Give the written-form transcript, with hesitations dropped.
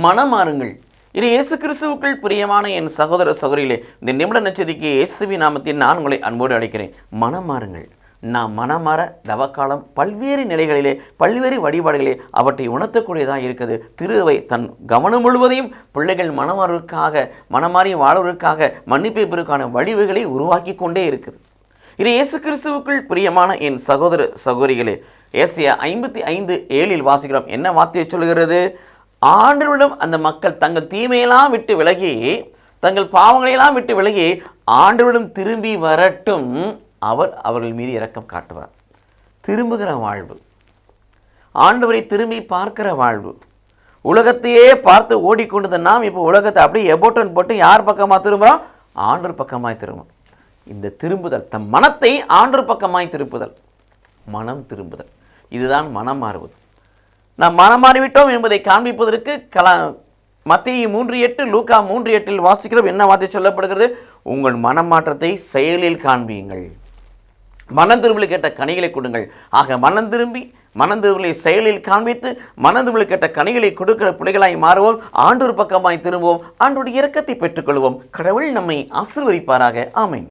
மனமாறுங்கள். இது இயேசு கிறிஸ்துவுக்குள் பிரியமான என் சகோதர சகோதரிகளே, இந்த நிமிட நச்சதிக்கு இயேசுவின் நாமத்தில் நான் உங்களை அன்போடு அழைக்கிறேன். மனமாறுங்கள். நாம் மனமாற தவக்காலம் பல்வேறு நிலைகளிலே பல்வேறு வழிபாடுகளே அவற்றை உணர்த்தக்கூடியதாக இருக்குது. திருவை தன் கவனம் முழுவதையும் பிள்ளைகள் மனமாறி வாழ்வதற்காக மன்னிப்பை பெறுவதற்கான வழிவுகளை உருவாக்கி கொண்டே இருக்குது. இது இயேசு கிறிஸ்துவுக்குள் பிரியமான என் சகோதர சகோதரிகளே, ஏசாயா 55:7 வாசிக்கிறோம். என்ன வார்த்தையை சொல்கிறது? ஆண்டவரிடம் அந்த மக்கள் தங்கள் தீமையெல்லாம் விட்டு விலகி, தங்கள் பாவங்களையெல்லாம் விட்டு விலகி ஆண்டவரிடம் திரும்பி வரட்டும், அவர் அவர்கள் மீது இரக்கம் காட்டுவார். திரும்புகிற வாழ்வு, ஆண்டவரை திரும்பி பார்க்கிற வாழ்வு. உலகத்தையே பார்த்து ஓடிக்கொண்டது நாம் இப்போ உலகத்தை அப்படியே எபோட்டன் போட்டு யார் பக்கமாக திரும்புகிறோம்? ஆண்டவர் பக்கமாய் திரும்பும். இந்த திரும்புதல், தம் மனத்தை ஆண்டவர் பக்கமாய் திருப்புதல், மனம் திரும்புதல், இதுதான் மனம் மாறுவது. நாம் மனம் மாறிவிட்டோம் என்பதை காண்பிப்பதற்கு மத்தேயு 3:8 லூக்கா 3:8 வாசிக்கிறோம். என்ன வார்த்தை சொல்லப்படுகிறது? உங்கள் மனமாற்றத்தை செயலில் காண்பியுங்கள். மனம் திரும்பலை கேட்ட கனிகளை கொடுங்கள். ஆக மனம் திரும்பலை செயலில் காண்பித்து மனம் திரும்பலை கேட்ட கனிகளை கொடுக்கிற பிள்ளைகளாய் மாறுவோம். ஆண்டவர் பக்கமாய் திரும்புவோம். ஆண்டவருடைய இரக்கத்தை பெற்றுக்கொள்வோம். கடவுள் நம்மை ஆசீர்வதிப்பாராக. ஆமென்.